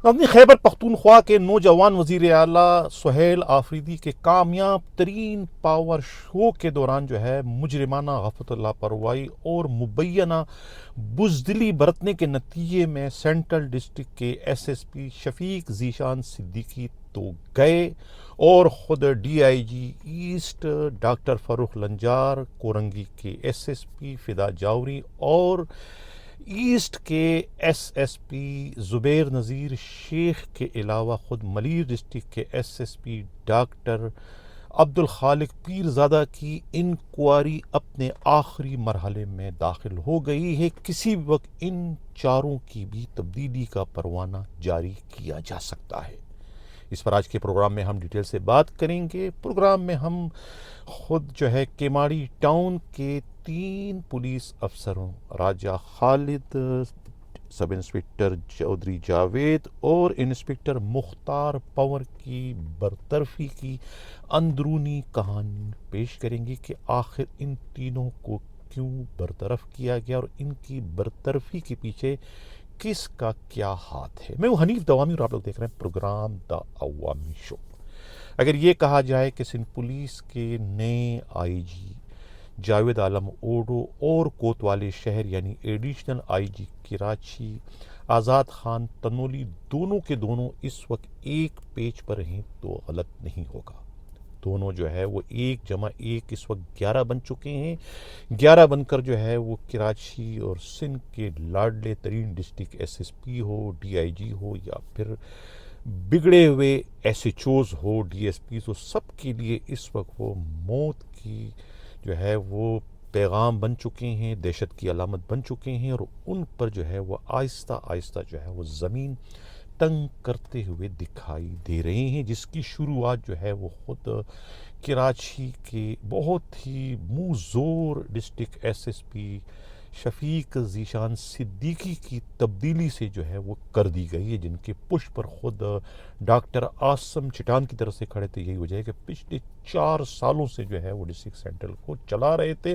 اپنی خیبر پختونخوا کے نوجوان وزیر اعلیٰ سہیل آفریدی کے کامیاب ترین پاور شو کے دوران جو ہے مجرمانہ غفلت لاپرواہی اور مبینہ بزدلی برتنے کے نتیجے میں سینٹرل ڈسٹرکٹ کے S S P Shafiq Zeeshan Siddiqui تو گئے اور خود D I G east doctor Farooq Lanjar, Korangi کے S S P Fida Jawari اور ایسٹ کے S S P Zubair Nazir Sheikh کے علاوہ خود ملیر ڈسٹرکٹ کے S S P doctor Abdul Khaliq Pirzada کی انکوائری اپنے آخری مرحلے میں داخل ہو گئی ہے۔ کسی بھی وقت ان چاروں کی بھی تبدیلی کا پروانہ جاری کیا جا سکتا ہے۔ اس پر آج کے پروگرام میں ہم ڈیٹیل سے بات کریں گے۔ پروگرام میں ہم خود جو ہے کیماڑی ٹاؤن کے 3 پولیس افسروں راجہ خالد، سب انسپکٹر چودھری جاوید اور انسپکٹر مختار پنور کی برطرفی کی اندرونی کہانی پیش کریں گے کہ آخر ان تینوں کو کیوں برطرف کیا گیا اور ان کی برطرفی کے پیچھے کس کا کیا ہاتھ ہے۔ میں وہ حنیف دوامی اور آپ لوگ دیکھ رہے ہیں پروگرام دا عوامی شو۔ اگر یہ کہا جائے کہ سندھ پولیس کے نئے آئی جی جاوید عالم اوڈو اور کوتوالے شہر یعنی ایڈیشنل آئی جی کراچی آزاد خان تنولی دونوں کے دونوں اس وقت ایک پیج پر ہیں تو غلط نہیں ہوگا۔ دونوں جو ہے وہ 1+1 اس وقت 11 بن چکے ہیں۔ 11 بن کر جو ہے وہ کراچی اور سندھ کے لاڈلے ترین ڈسٹرکٹ ایس ایس پی ہو، ڈی آئی جی ہو یا پھر بگڑے ہوئے ایس ایچ اوز ہو، ڈی ایس پیز ہو، سب کے لیے اس وقت وہ موت کی جو ہے وہ پیغام بن چکے ہیں، دہشت کی علامت بن چکے ہیں اور ان پر جو ہے وہ آہستہ آہستہ جو ہے وہ زمین تنگ کرتے ہوئے دکھائی دے رہے ہیں، جس کی شروعات جو ہے وہ خود کراچی کے بہت ہی منہ زور district S S P Shafiq Zeeshan Siddiqui کی تبدیلی سے جو ہے وہ کر دی گئی ہے، جن کے پش پر خود ڈاکٹر عاصم چٹان کی طرف سے کھڑے تھے۔ یہی وجہ ہے کہ پچھلے 4 سالوں سے جو ہے وہ ڈسٹرکٹ سینٹرل کو چلا رہے تھے۔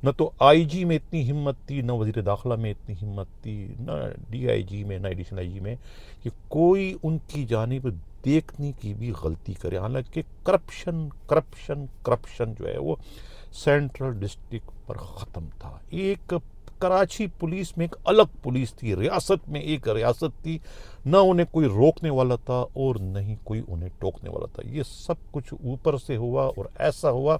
نہ تو آئی جی میں اتنی ہمت تھی، نہ وزیر داخلہ میں اتنی ہمت تھی، نہ ڈی آئی جی میں، نہ ایڈیشنل آئی جی میں کہ کوئی ان کی جانب دیکھنے کی بھی غلطی کرے۔ حالانکہ کرپشن جو ہے وہ سینٹرل ڈسٹرکٹ پر ختم تھا۔ ایک کراچی پولیس میں ایک الگ پولیس تھی، ریاست میں ایک ریاست تھی، نہ انہیں کوئی روکنے والا تھا اور نہ ہی کوئی انہیں ٹوکنے والا تھا۔ یہ سب کچھ اوپر سے ہوا اور ایسا ہوا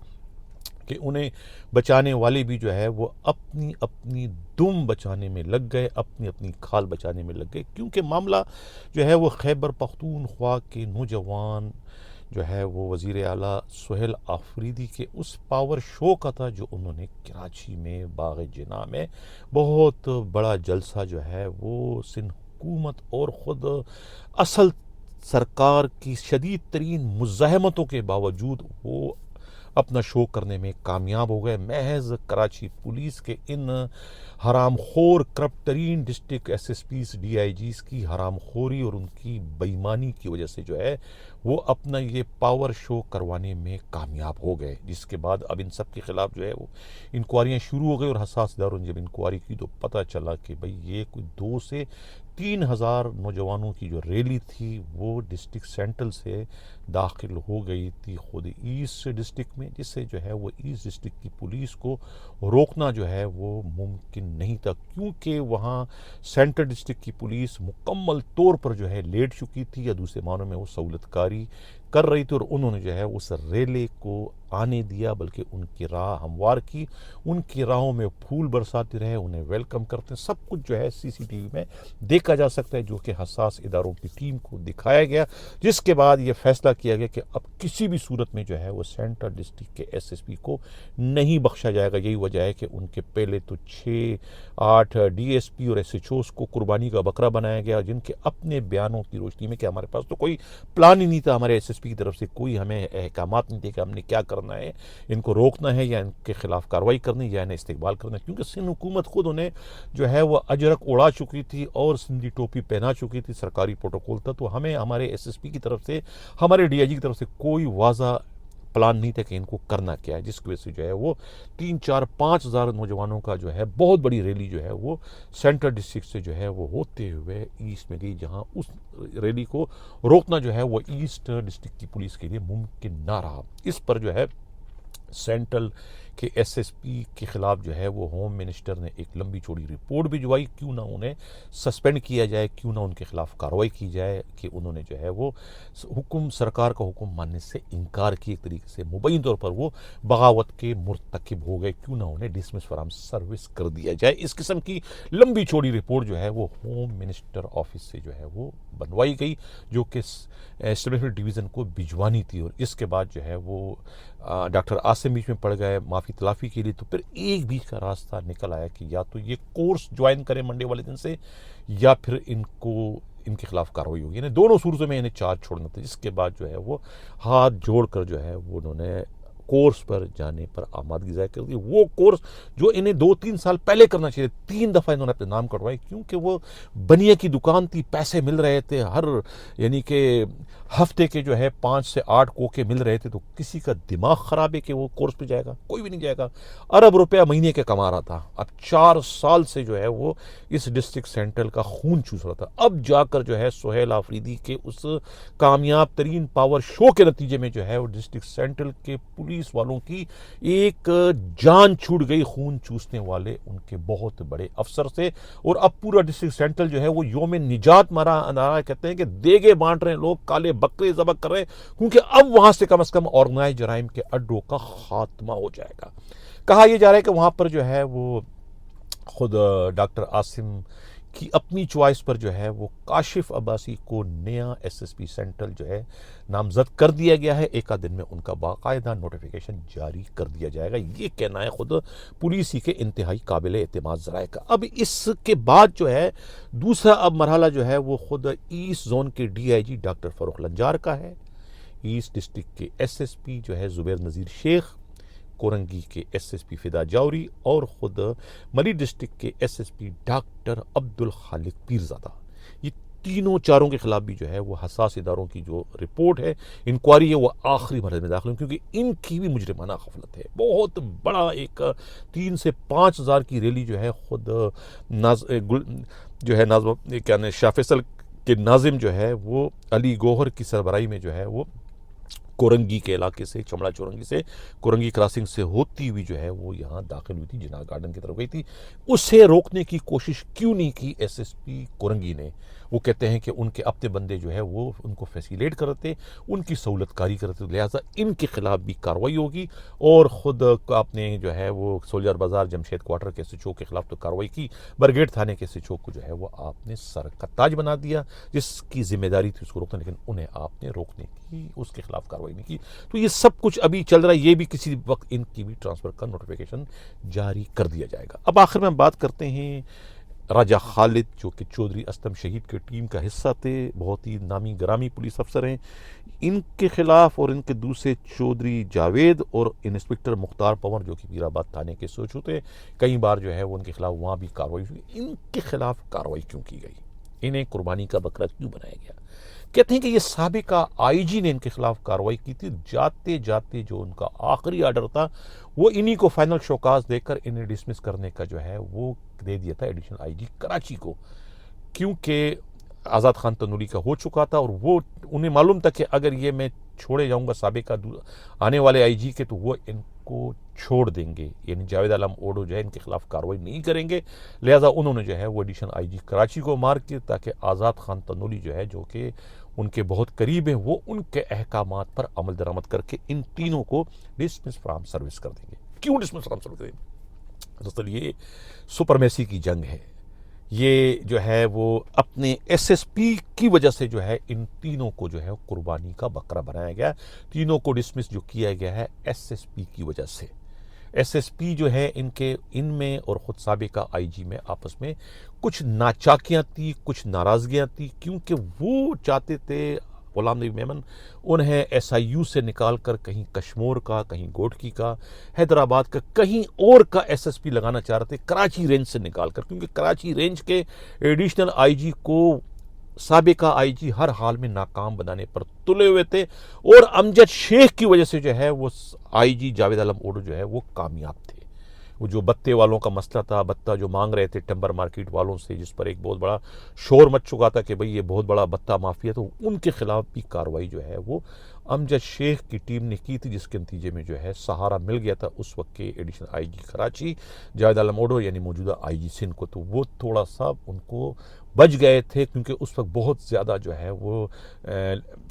کہ انہیں بچانے والے بھی جو ہے وہ اپنی اپنی دم بچانے میں لگ گئے، اپنی اپنی کھال بچانے میں لگ گئے، کیونکہ معاملہ جو ہے وہ خیبر پختونخوا کے نوجوان جو ہے وہ وزیر اعلیٰ سہیل آفریدی کے اس پاور شو کا تھا جو انہوں نے کراچی میں باغ جناح میں بہت بڑا جلسہ جو ہے وہ سندھ حکومت اور خود اصل سرکار کی شدید ترین مزاحمتوں کے باوجود وہ اپنا شو کرنے میں کامیاب ہو گئے۔ محض کراچی پولیس کے ان حرام خور کرپٹ ترین district S S Ps, D I Gs کی حرام خوری اور ان کی بے ایمانی کی وجہ سے جو ہے وہ اپنا یہ پاور شو کروانے میں کامیاب ہو گئے، جس کے بعد اب ان سب کے خلاف جو ہے وہ انکوائریاں شروع ہو گئی اور حساس اداروں نے جب انکوائری کی تو پتہ چلا کہ بھئی یہ کوئی 2 سے 3 ہزار نوجوانوں کی جو ریلی تھی وہ ڈسٹرکٹ سینٹرل سے داخل ہو گئی تھی خود ایسٹ ڈسٹرکٹ میں، جس سے جو ہے وہ ایسٹ ڈسٹرکٹ کی پولیس کو روکنا جو ہے وہ ممکن نہیں تھا، کیونکہ وہاں سینٹرل ڈسٹرکٹ کی پولیس مکمل طور پر جو ہے لیٹ چکی تھی یا دوسرے معنوں میں وہ سہولت کاری کر رہی تھی، اور انہوں نے جو ہے اس ریلے کو آنے دیا بلکہ ان کی راہ ہموار کی، ان کی راہوں میں پھول برساتے رہے، انہیں ویلکم کرتے ہیں۔ سب کچھ جو ہے سی سی ٹی وی میں دیکھا جا سکتا ہے، جو کہ حساس اداروں کی ٹیم کو دکھایا گیا، جس کے بعد یہ فیصلہ کیا گیا کہ اب کسی بھی صورت میں جو ہے وہ سینٹرل ڈسٹرکٹ کے ایس ایس پی کو نہیں بخشا جائے گا۔ یہی وجہ ہے کہ ان کے پہلے تو 6-8 ڈی ایس پی اور ایس ایچ اوز کو قربانی کا بکرا بنایا گیا، جن کے اپنے بیانوں کی روشنی میں کہ ہمارے پاس تو کوئی پلان ہی نہیں تھا، ہمارے ایس ایس پی کی طرف سے کوئی ہمیں احکامات نہیں تھے کہ ہم نے کیا کرنا ہے، ان کو روکنا ہے یا ان کے خلاف کارروائی کرنی یا انہیں استقبال کرنا ہے، کیونکہ سندھ حکومت خود انہیں جو ہے وہ اجرک اڑا چکی تھی اور سندھی ٹوپی پہنا چکی تھی، سرکاری پروٹوکول تھا، تو ہمیں ہمارے ایس ایس پی کی طرف سے، ہمارے ڈی آئی جی کی طرف سے کوئی واضح پلان نہیں تھا کہ ان کو کرنا کیا ہے، جس کی وجہ سے جو ہے وہ 3-4-5 ہزار نوجوانوں کا جو ہے بہت بڑی ریلی جو ہے وہ سینٹرل ڈسٹرکٹ سے جو ہے وہ ہوتے ہوئے ایسٹ میں گئی، جہاں اس ریلی کو روکنا جو ہے وہ ایسٹ ڈسٹرکٹ کی پولیس کے لیے ممکن نہ رہا۔ اس پر جو ہے سینٹرل کے ایس ایس پی کے خلاف جو ہے وہ ہوم منسٹر نے ایک لمبی چوڑی رپورٹ بھجوائی، کیوں نہ انہیں سسپینڈ کیا جائے، کیوں نہ ان کے خلاف کارروائی کی جائے کہ انہوں نے جو ہے وہ سرکار کا حکم ماننے سے انکار کی، ایک طریقے سے مبین طور پر وہ بغاوت کے مرتکب ہو گئے، کیوں نہ انہیں ڈسمس فرام سروس کر دیا جائے۔ اس قسم کی لمبی چوڑی رپورٹ جو ہے وہ ہوم منسٹر آفس سے جو ہے وہ بنوائی گئی، جو کہ اسٹیبلشمنٹ ڈویژن کو بھجوانی تھی، اور اس کے بعد جو ہے وہ ڈاکٹر عاصم بیچ میں پڑ گئے معافی تلافی کے لیے، تو پھر ایک بیچ کا راستہ نکل آیا کہ یا تو یہ کورس جوائن کریں منڈے والے دن سے، یا پھر ان کے خلاف کارروائی ہوگی، یعنی دونوں صورتوں میں انہیں چارج چھوڑنا تھا۔ جس کے بعد جو ہے وہ ہاتھ جوڑ کر جو ہے وہ انہوں نے کورس پر جانے پر آمادگی ظاہر کر دی۔ وہ کورس جو انہیں 2-3 سال پہلے کرنا چاہیے، 3 دفعہ انہوں نے اپنے نام کٹوائے، کیونکہ وہ بنیا کی دکان تھی، پیسے مل رہے تھے، یعنی کہ ہفتے کے جو ہے 5 سے 8 کوکے مل رہے تھے، تو کسی کا دماغ خراب ہے کہ وہ کورس پہ جائے گا؟ کوئی بھی نہیں جائے گا۔ ارب روپیہ مہینے کے کما رہا تھا، اب 4 سال سے جو ہے وہ اس ڈسٹرکٹ سینٹرل کا خون چوس رہا تھا، اب جا کر جو ہے سہیل آفریدی کے اس کامیاب ترین پاور شو کے نتیجے میں جو ہے وہ ڈسٹرکٹ سینٹرل کے پولیس والوں کی ایک جان چھوٹ گئی، خون چوسنے والے ان کے بہت بڑے افسر سے، اور اب پورا ڈسٹرکٹ سینٹرل جو ہے وہ یوم نجات مارا کہتے ہیں کہ دیگے بانٹ رہے ہیں لوگ، کالے بکرے ذبح کر رہے ہیں، کیونکہ اب وہاں سے کم از کم آرگنائز جرائم کے اڈوں کا خاتمہ ہو جائے گا۔ کہا یہ جا رہا ہے کہ وہاں پر جو ہے وہ خود ڈاکٹر عاصم کی اپنی چوائس پر جو ہے وہ کاشف عباسی کو نیا ایس ایس پی سینٹرل جو ہے نامزد کر دیا گیا ہے، ایک آدھ دن میں ان کا باقاعدہ نوٹیفیکیشن جاری کر دیا جائے گا، یہ کہنا ہے خود پولیس ہی کے انتہائی قابل اعتماد ذرائع کا۔ اب اس کے بعد جو ہے دوسرا اب مرحلہ جو ہے وہ خود ایسٹ زون کے ڈی آئی جی ڈاکٹر فروخ لنجار کا ہے، ایسٹ ڈسٹرکٹ کے ایس ایس پی جو ہے زبیر نذیر شیخ، کورنگی کے ایس ایس پی فدا جوہری، اور خود ملی ڈسٹرکٹ کے S S P doctor Abdul Khaliq Pirzada, یہ تینوں چاروں کے خلاف بھی جو ہے وہ حساس اداروں کی جو رپورٹ ہے، انکوائری ہے، وہ آخری مرحلے میں داخل ہے، کیونکہ ان کی بھی مجرمانہ غفلت ہے۔ بہت بڑا ایک 3 سے 5 ہزار کی ریلی جو ہے خود شاہ فیصل کے ناظم جو ہے وہ علی گوہر کی سربراہی میں جو ہے وہ کورنگی کے علاقے سے، چمڑا چورنگی سے، کورنگی کراسنگ سے ہوتی ہوئی جو ہے وہ یہاں داخل ہوئی تھی، جناح گارڈن کی طرف گئی تھی۔ اسے روکنے کی کوشش کیوں نہیں کی ایس ایس پی کورنگی نے؟ وہ کہتے ہیں کہ ان کے اپنے بندے جو ہے وہ ان کو فیسیلیٹ کرتے، ان کی سہولت کاری کرتے، لہٰذا ان کے خلاف بھی کارروائی ہوگی، اور خود آپ نے جو ہے وہ سولجر بازار جمشید کوارٹر کے ایس ایچ او کے خلاف تو کارروائی کی، برگیڈ تھانے کے ایس ایچ او کو جو ہے وہ آپ نے سر کا تاج بنا دیا، جس کی ذمہ داری تھی اس کو روکنا، لیکن انہیں آپ نے روکنے کی، اس کے خلاف کارروائی نہیں کی۔ تو یہ سب کچھ ابھی چل رہا ہے، یہ بھی کسی وقت ان کی بھی ٹرانسفر کا نوٹیفیکیشن جاری کر دیا جائے گا۔ اب آخر میں ہم بات کرتے ہیں راجہ خالد، جو کہ چودھری اسلم شہید کے ٹیم کا حصہ تھے، بہت ہی نامی گرامی پولیس افسر ہیں، ان کے خلاف اور ان کے دوسرے چودھری جاوید اور انسپکٹر مختار پور جو کہ پیر آباد تھانے کے سوچو تھے، کئی بار جو ہے وہ ان کے خلاف وہاں بھی کارروائی ہوئی، ان کے خلاف کارروائی کیوں کی گئی؟ انہیں قربانی کا بکرا کیوں بنایا گیا؟ کہتے ہیں کہ یہ سابقہ آئی جی نے ان کے خلاف کارروائی کی تھی، جاتے جاتے جو ان کا آخری آرڈر تھا وہ انہی کو فائنل شوکاز دے کر انہیں ڈسمس کرنے کا جو ہے وہ دے دیا تھا ایڈیشنل آئی جی کراچی کو، کیونکہ آزاد خان تنوری کا ہو چکا تھا، اور وہ انہیں معلوم تھا کہ اگر یہ میں چھوڑے جاؤں گا سابقہ آنے والے آئی جی کے تو وہ ان کو چھوڑ دیں گے، یعنی جاوید عالم اوڈو جو ہے ان کے خلاف کارروائی نہیں کریں گے، لہٰذا انہوں نے جو ہے وہ ایڈیشنل آئی جی کراچی کو مار کے، تاکہ آزاد خان تنوری جو ہے جو کہ ان کے بہت قریب ہیں، وہ ان کے احکامات پر عمل درآمد کر کے ان تینوں کو ڈسمس فرام سروس کر دیں گے۔ کیوں ڈسمس فرام سروس کریں گے؟ دراصل یہ سپرمیسی کی جنگ ہے، یہ جو ہے وہ اپنے ایس ایس پی کی وجہ سے جو ہے ان تینوں کو جو ہے قربانی کا بکرا بنایا گیا، تینوں کو ڈسمس جو کیا گیا ہے ایس ایس پی کی وجہ سے۔ ایس ایس پی جو ہے ان میں اور خود سابقہ آئی جی میں آپس میں کچھ ناچاکیاں تھی، کچھ ناراضگیاں تھی، کیونکہ وہ چاہتے تھے غلام نبی میمن انہیں ایس آئی یو سے نکال کر کہیں کشمور کا، کہیں گوٹکی کا، حیدرآباد کا، کہیں اور کا ایس ایس پی لگانا چاہ رہے تھے، کراچی رینج سے نکال کر، کیونکہ کراچی رینج کے ایڈیشنل آئی جی کو سابقہ آئی جی ہر حال میں ناکام بنانے پر تلے ہوئے تھے، اور امجد شیخ کی وجہ سے جو ہے وہ آئی جی جاوید عالم اوڈو جو ہے وہ کامیاب تھے۔ وہ جو بتے والوں کا مسئلہ تھا، بتہ جو مانگ رہے تھے ٹمبر مارکیٹ والوں سے، جس پر ایک بہت بڑا شور مچ چکا تھا کہ بھئی یہ بہت بڑا بتہ مافیا، تو ان کے خلاف بھی کارروائی جو ہے وہ امجد شیخ کی ٹیم نے کی تھی، جس کے نتیجے میں جو ہے سہارا مل گیا تھا اس وقت کے additional I G Karachi Javed Alam Odho, یعنی موجودہ آئی جی سندھ کو۔ تو وہ تھوڑا سا ان کو بچ گئے تھے، کیونکہ اس وقت بہت زیادہ جو ہے وہ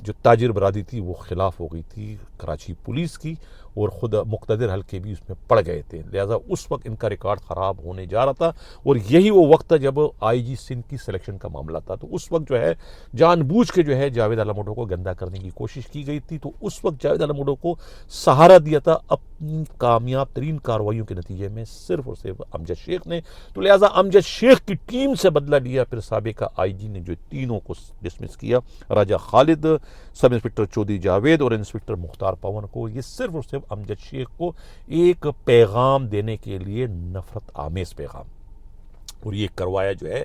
جو تاجر برادری تھی وہ خلاف ہو گئی تھی کراچی پولیس کی، اور خود مقتدر حلقے بھی اس میں پڑ گئے تھے، لہٰذا اس وقت ان کا ریکارڈ خراب ہونے جا رہا تھا، اور یہی وہ وقت تھا جب آئی جی سندھ کی سلیکشن کا معاملہ تھا۔ تو اس وقت جو ہے جان بوجھ کے جو ہے جاوید عالم اوڈو کو گندا کرنے کی کوشش کی گئی تھی۔ تو اس وقت جاوید عالم اوڈو کو سہارا دیا تھا اپنی کامیاب ترین کارروائیوں کے نتیجے میں صرف اور صرف امجد شیخ نے۔ تو لہٰذا امجد شیخ کی ٹیم سے بدلہ لیا پھر سابقہ آئی جی نے، جو تینوں کو ڈسمس کیا، راجہ خالد، سب انسپکٹر چودھری جاوید اور انسپکٹر مختار پون کو۔ یہ صرف اور صرف امجد شیخ کو ایک پیغام دینے کے لیے، نفرت آمیز پیغام، اور یہ کروایا جو ہے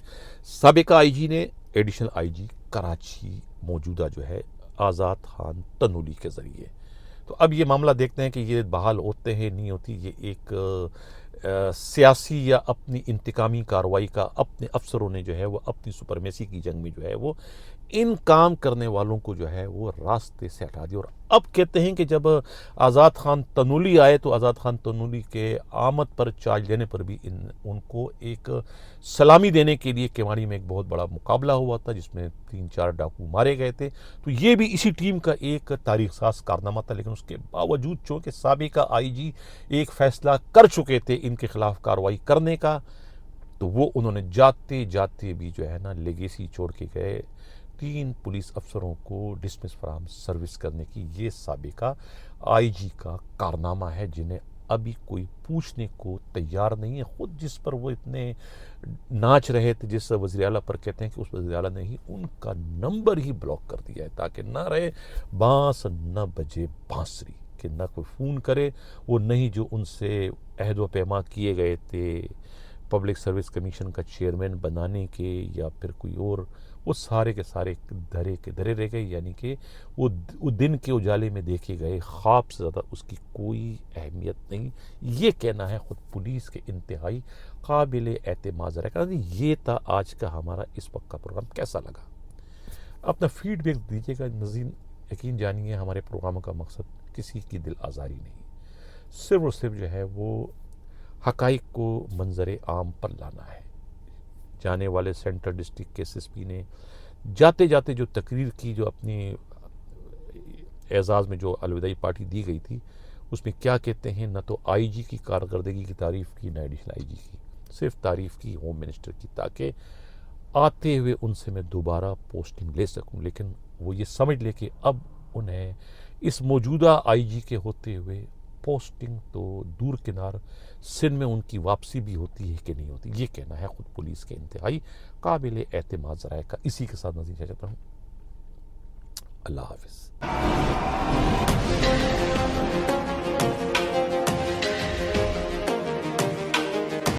سابقہ آئی جی نے ایڈیشنل آئی جی کراچی موجودہ جو ہے آزاد خان تنولی کے ذریعے۔ تو اب یہ معاملہ دیکھتے ہیں کہ یہ بحال ہوتے ہیں نہیں ہوتی، یہ ایک سیاسی یا اپنی انتقامی کارروائی کا اپنے افسروں نے جو ہے وہ اپنی سپرمیسی کی جنگ میں جو ہے وہ ان کام کرنے والوں کو جو ہے وہ راستے سے ہٹا دیا۔ اور اب کہتے ہیں کہ جب آزاد خان تنولی آئے تو آزاد خان تنولی کے آمد پر چارج لینے پر بھی ان کو ایک سلامی دینے کے لیے کیواڑی میں ایک بہت بڑا مقابلہ ہوا تھا، جس میں 3-4 ڈاکو مارے گئے تھے۔ تو یہ بھی اسی ٹیم کا ایک تاریخ ساز کارنامہ تھا، لیکن اس کے باوجود چونکہ سابقہ آئی جی ایک فیصلہ کر چکے تھے ان کے خلاف کارروائی کرنے کا، تو وہ انہوں نے جاتے جاتے بھی جو ہے نا لیگیسی چھوڑ کے گئے 3 پولیس افسروں کو ڈسمس فرام سروس کرنے کی۔ یہ سابقہ آئی جی کا کارنامہ ہے، جنہیں ابھی کوئی پوچھنے کو تیار نہیں ہے۔ خود جس پر وہ اتنے ناچ رہے تھے، جس وزیر اعلیٰ پر کہتے ہیں کہ اس وزیر اعلیٰ نے ہی ان کا نمبر ہی بلاک کر دیا ہے، تاکہ نہ رہے بانس نہ بجے بانسری، کہ نہ کوئی فون کرے، وہ نہیں جو ان سے عہد و پیما کیے گئے تھے پبلک سروس کمیشن کا چیئرمین بنانے کے، یا پھر کوئی اور، وہ سارے کے سارے دھرے کے دھرے رہ گئے، یعنی کہ وہ دن کے اجالے میں دیکھے گئے خواب سے زیادہ اس کی کوئی اہمیت نہیں۔ یہ کہنا ہے خود پولیس کے انتہائی قابل اعتماد ذرائع۔ یہ تھا آج کا ہمارا اس وقت کا پروگرام، کیسا لگا؟ اپنا فیڈ بیک دیجیے گا ناظرین۔ یقین جانیے ہمارے پروگراموں کا مقصد کسی کی دل آزاری نہیں، صرف اور صرف جو ہے وہ حقائق کو منظر عام پر لانا ہے۔ جانے والے سینٹرل ڈسٹرکٹ کے ایس ایس پی نے جاتے جاتے جو تقریر کی، جو اپنی اعزاز میں جو الوداعی پارٹی دی گئی تھی، اس میں کیا کہتے ہیں؟ نہ تو آئی جی کی کارکردگی کی تعریف کی، نہ ایڈیشنل آئی جی کی، صرف تعریف کی ہوم منسٹر کی، تاکہ آتے ہوئے ان سے میں دوبارہ پوسٹنگ لے سکوں۔ لیکن وہ یہ سمجھ لے کہ اب انہیں اس موجودہ آئی جی کے ہوتے ہوئے پوسٹنگ تو دور کنار سندھ میں ان کی واپسی بھی ہوتی ہے کہ نہیں ہوتی، یہ کہنا ہے خود پولیس کے انتہائی قابل اعتماد ذرائع کا۔ اسی کے ساتھ نظر چاہتا ہوں، اللہ حافظ۔